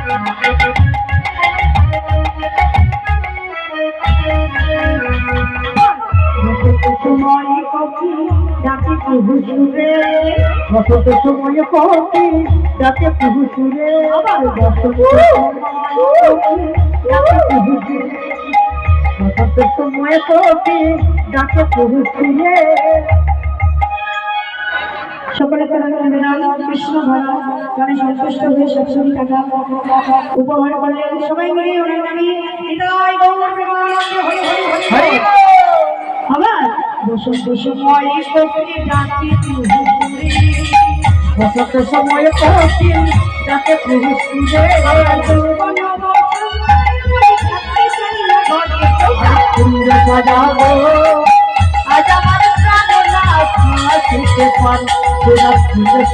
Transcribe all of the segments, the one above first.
বসন্ত সময় পক্ষী ডাকে কুহু সুরে, বসন্ত সময় পক্ষী ডাকে কুহু সুরে। সকলে কৃষ্ণ ভালো গানে সন্তুষ্ট হয়ে সবসময় টাকা উপহার করলেন। সবাই মিলে ওনার নামে আবার বসন্ত সময় পক্ষী ডাকে কুহু সুরে, বসন্ত সময় পক্ষী ডাকে কুহু সুরে। সাজাবো আজ আমার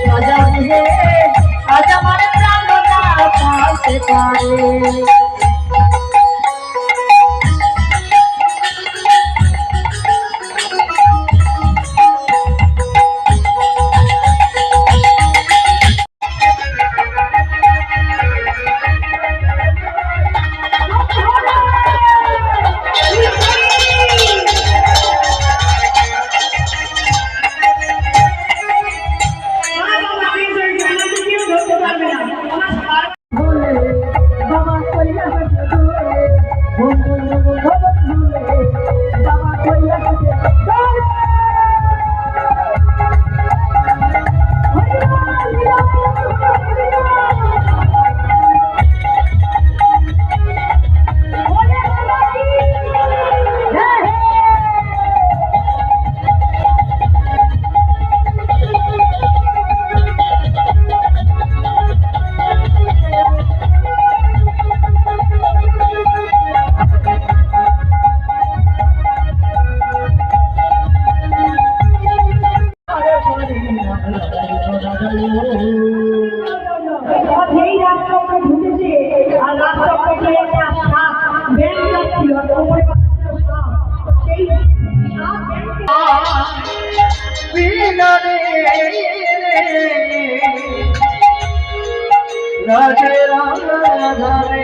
সাজাবে আজ আমার পাশে পারে। রাজে রাধারে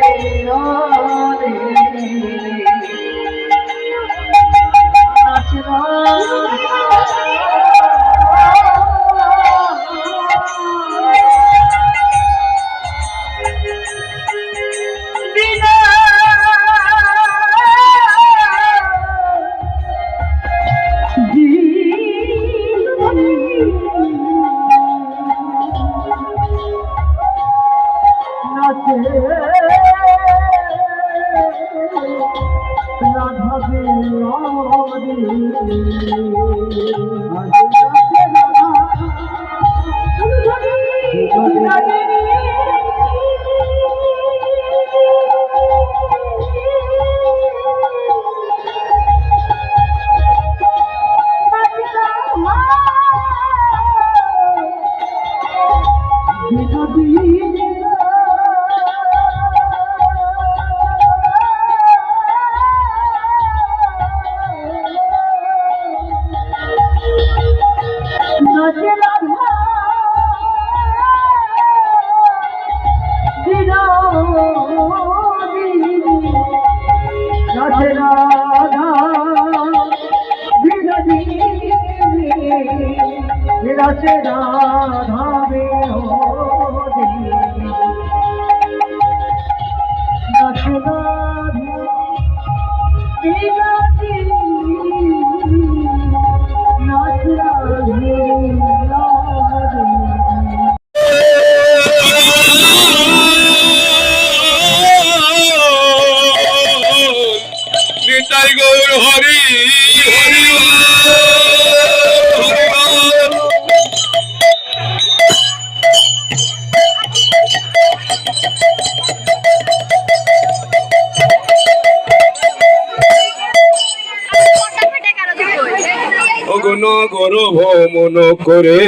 নগর ভ্রমণ করে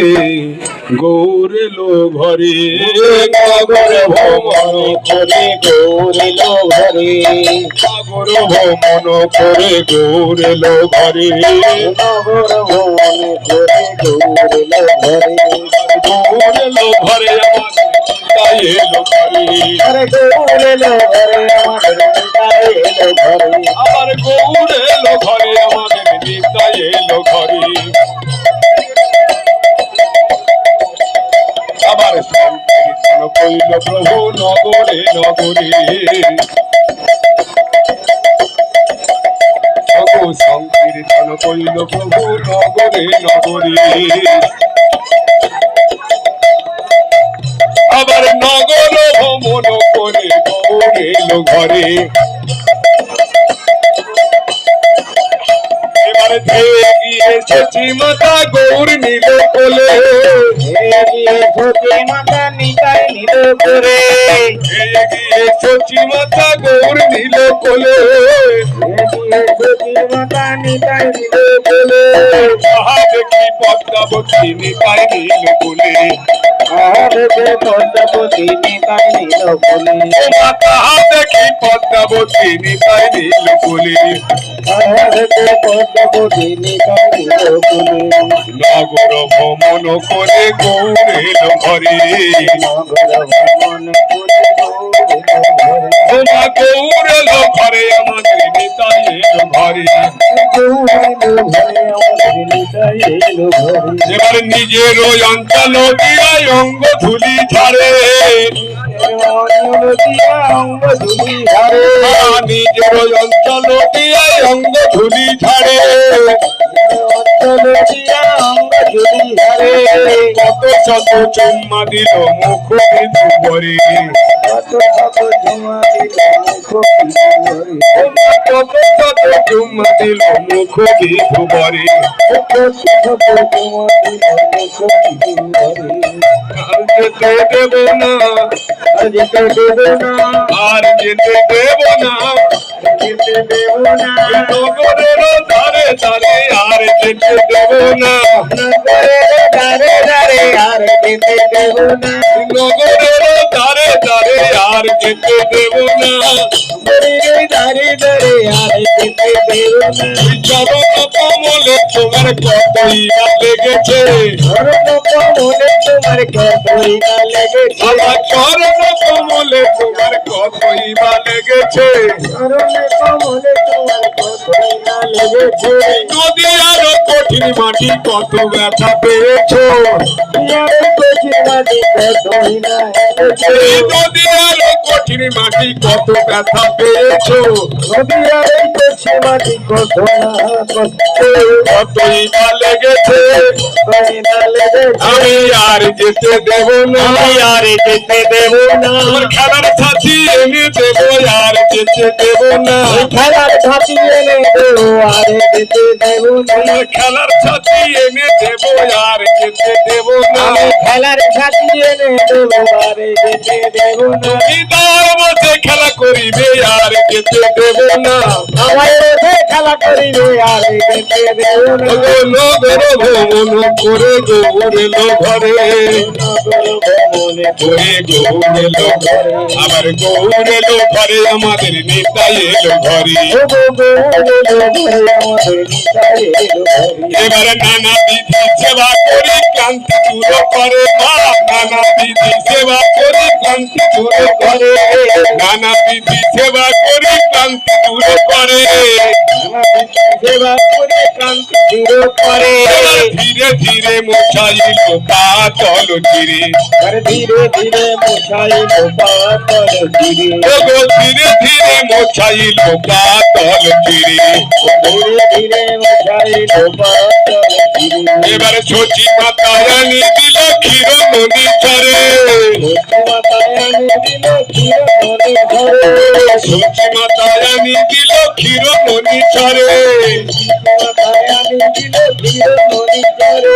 গৌরেলো ঘরে, নগর ভ্রমণ করে গৌরেলো ঘরে, নগর ভ্রমণ করে গৌরেলো ঘরে, নগর ভ্রমণ করে গৌরেলো ঘরে, গৌরেলো ঘরে আমার তাই এলো ঘরে, আরে গৌর এলো ঘরে আমাদের নিতাই এলো ঘরে আবার গৌর এলো ঘরে আমাদের নিতাই এলো ঘরে আবার সংকীর্তন কইল প্রভু নগরে নগরে সংকীর্তন কইল প্রভু নগরে নগরে আবার নগর ভ্রমণ করে গৌর এলো ঘরে এবার ধেয়ে গিয়েছে মাতা গৌর নিল কোলে সতী মাতা নিতাই নিল করে ধেয়ে গিয়েছে মাতা গৌর নিল কোলে সতী মাতা নিতাই নিল করে তাহা দেখি পদ্মাবতী নিতাই নিল কোলে আরে পদ্মাবতী নিতাই নিল কোলে মাতা দেখি পদ্মাবতী নিতাই নিল কোলে আরে পদ্মাবতী নিতাই নিল কোলে নগর ভ্রমণ করে গৌর এলো ঘরে নগর ভ্রমণ করে তোমা গৌর এলো ঘরে আমাদের নিতাই এলো ঘরে এবার নিজের ওই অঞ্চল দিয়ায় অঙ্গ ধুলি ঝাড়ে নিজের ওই অঞ্চল দিয়ায় অঙ্গ ধুলি ঝাড়ে কত শত চুম্মা দিল মুখ বিধু করে কত শত চুম্মা দিল মুখ বিধু করে আর যেতে দেব না আর যেতে দেব না নগরের ধারে ধারে আর যেতে দেব না নগরের ধারে ধারে আর যেতে দেব না চরণ কমলে তোমার কতই না লেগেছে আমার চরণ কমলে তোমার কতই বা লেগেছে নদী আরো কঠিন মাটি কত ব্যথা পেয়েছো এই নদী আরো কঠিন মাটি কত ব্যথা পেয়েছো কতই বা লেগেছে আমি আর যেতে দেব না আমার খেলার সাথী এনে দেবো আর যেতে দেব না খেলার ছাতি এনে দেবো আরে যেতে দেব না আমার খেলার সাথী এনে দেবো আর যেতে দেব না খেলার ছাতি এনে দেবো আরে যেতে দেব না দিদার বসে খেলা করিবে আর যেতে দেব না আমায় রেখে খেলা করিবে আরে যেতে দেব না নগর ভ্রমণ করে গৌর এলো ঘরে মনে করে গৌর এলো আবার গৌর এলো ঘরে আমাদের নিতাই এলো ঘরে এবারে নানা বিধি সেবা করে ক্লান্তি দূর করে মা নানা বিধি সেবা করে ক্লান্তি দূর করে নানা বিধি সেবা করে ক্লান্তি দূর করে সেবা করে ক্রান্তি দূর করে ধীরে ধীরে মোছাইল পাতল ধীরে ধীরে ধীরে মশাই পাতল ধীরে ধীরে ধীরে মোছাইল পাতল ধীরে ধীরে ধীরে মশাই পাতল ধীরে এবারে ছোটি মাতায়ানি দিল ক্ষীর নদী চরে মাতায়ানি দিল ক্ষীর নদী ধরে ছোটি মাতায়ানি দিল ক্ষীর নদী চরে মাতায়ানি দিল ক্ষীর নদী ধরে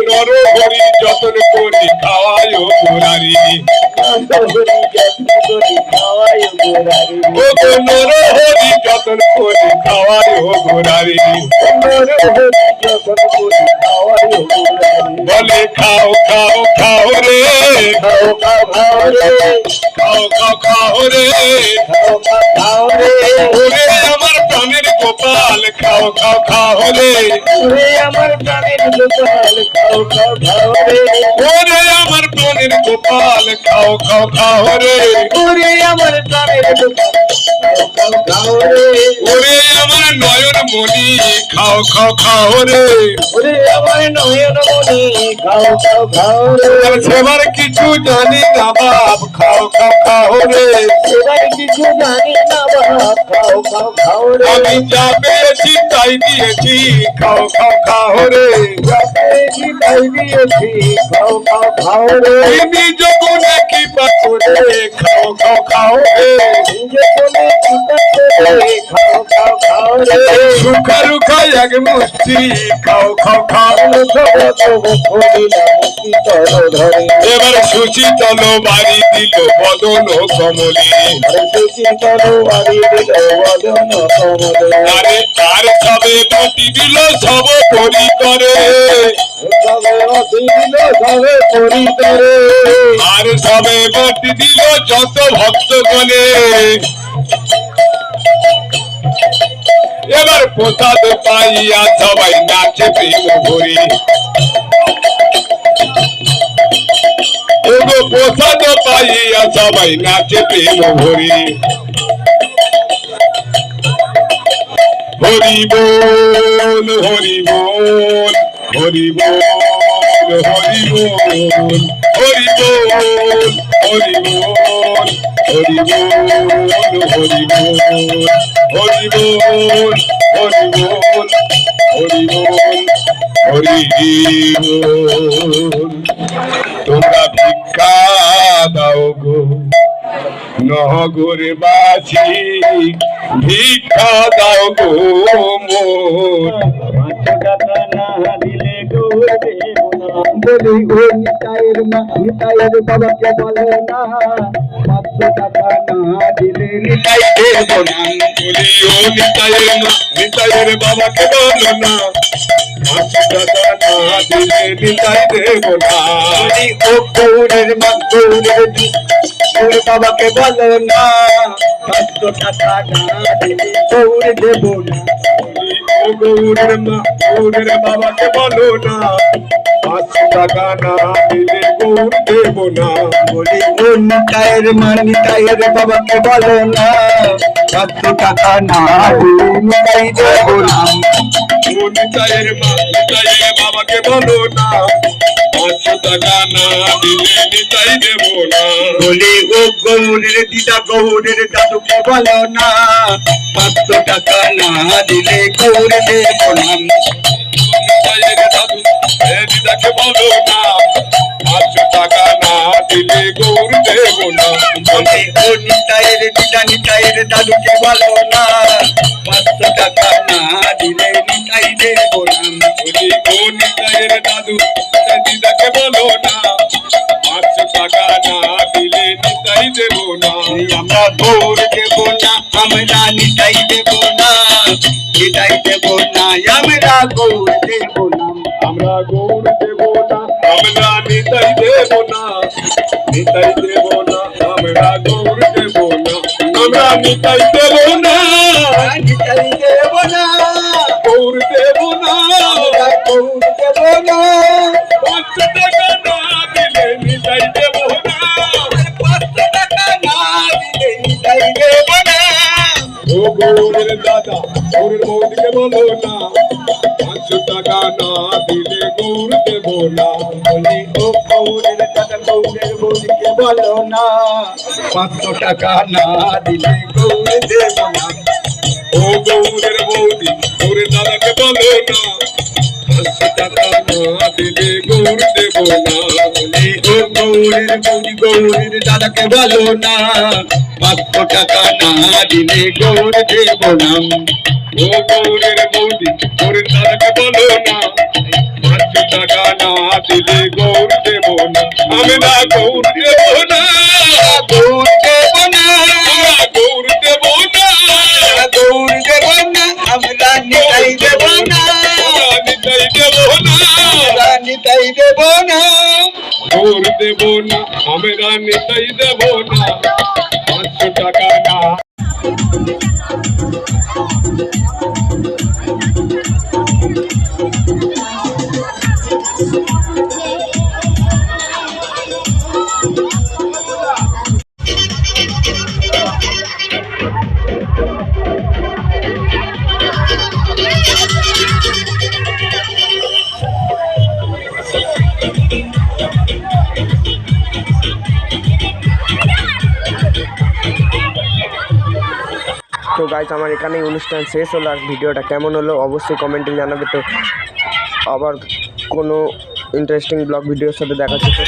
নর হরি যতন করি খাওয়ায় গোরারি যত্ন করি খাওয়াই গোরারি ও গো নর হরি যতন করি খাওয়ায় গোরারি যখন করি খাওয়াই গোরারি বলে খাও খাও খাও রে খাও খাও খাও রে খাও খাও খাও রে খাও খাও খাও রে ওরে আমার প্রাণের গোপাল খাও খাও খাও রে ওরে আমার প্রাণের গোপাল খাও খাও খাও রে ওরে আমার প্রাণের গোপাল খাও খাও খাও রে ওরে আমার প্রাণের গোপাল খাও খাও খাও রে ওরে আমার নয়ন মণি খাও খাও খাও রে ওরে আমার নয়ন মনি খাও খাও খাও রে আর সেবার কিছু জানি না বাপ খাও খাও খাও রে এবার কিছু জানি না বাপ খাও খাও খাও রে আমি যা পেয়েছি তাই দিয়েছি খাও খাও খাও রে পেয়েছি তাই দিয়েছি খাও খাও খাও রে নিজ গুণে কি পাথরে খাও খাও খাও রে নিজে বলে চিন্তা করে খাও খাও খাও রে সুখা রুখা এক মুষ্টি খাও খাও খাও এবার সুচিতল বাড়ি দিল বদন কমলি আরে তার সবে বাটি দিল সব পরি করে আর সবে বাটি দিল যত ভক্ত গণে এবার প্রসাদ পাইয়া সবাই নাচে প্রেম ভরি এগো প্রসাদ পাইয়া সবাই নাচে প্রেম ভরি হরি বল হরি বল হরি বল হরি বল হরি বল হরি বল হরি বল হরি বল হরি বল হরি বল হরি বল হরি বল তোমরা ভিক্ষা দাও গো নহগরে বাসি ভিক্ষা দাও গো মোর বলি গো নিতাইয়ের মা নিতাইয়ের বাবাকে বলে না 500 টাকা না দিলে নিতাই দেব না বলি ও নিতাইয়ের বাবাকে বলো না 500 টাকা না দিলে নিতাই দেব না বলি ও গৌরের মা গৌরের গৌর বাবাকে বলে না 500 টাকা না দিলে গৌর দেব না বলি ও গৌরের মা গৌরের বাবাকে বলো না 500 টাকা না দিলে গৌর দেব না বলি ও নিতাইয়ের মা নিতাইয়ের বাবাকে বলে না 500 টাকা না দিলে নিতাই দেব না ও নিতাইয়ের মা নিতাইয়ের বাবাকে বলো না 500 টাকা না দিলে নিতাই দেব না বলি ও গৌরের দিদা গৌরের দাদুকে বলো না 500 টাকা না দিলে গৌর দেব না নিতাইয়ের দাদু দিদাকে বলো না 500 টাকা না দিলে গৌর দেব না বলি ও নিতাইয়ের দিদা নিতাইয়ের দাদুকে বলো না 500 টাকা না দিলে নিতাই দেব না বলি ও নিতাইয়ের দাদু দিদাকে বলো না 500 টাকা না দিলে নিতাই দেব না আমরা গৌর দেব না আমরা নিতাই দেব না নিতাই দেব না আমরা গৌর দেব না আমরা গৌর দেব না আমরা নিতাই দেব না নিতাই দেব না আমরা গৌর দেব না আমরা নিতাই দেব না নিতাই দেব না গৌর দেব না আমরা গৌর দেব না 500 টাকা না দিলে নিতাই দেব না 500 টাকা না দিলে নিতাই দেব না ও গৌরের দাদা গৌরের বৌদিকে বলো না 500 টাকা না দিলে গৌর দেব না বলি ও গৌরের দাদা গৌরের বৌদিকে বলো না 500 টাকা না দিলে গৌর দেব না ও গৌরের বৌদি গৌরের দাদাকে বলো না 500 টাকা না দিলে গৌর দেব না বলি ও গৌরের বৌদি গৌরের দাদাকে বলো না 500 টাকা না দিলে গৌর দেব না ও গৌরের বৌদি গৌরের দাদাকে বলো না 500 টাকা না দিলে গৌর দেব না আমরা গৌর দেব না গৌর দেব না আমরা গৌর দেব না গৌর দেব না আমরা নিতাই দেব না আমরা নিতাই দেব না আমরা নিতাই দেব না গৌর দেব না আমরা নিতাই দেব না 500 টাকা না তো গাইস, আমার এখানেই অনুষ্ঠান শেষ হলো। আর ভিডিওটা কেমন হলো অবশ্যই কমেন্টে জানাবে। তো আবার কোনো ইন্টারেস্টিং ব্লগ ভিডিওর সাথে দেখা হচ্ছে।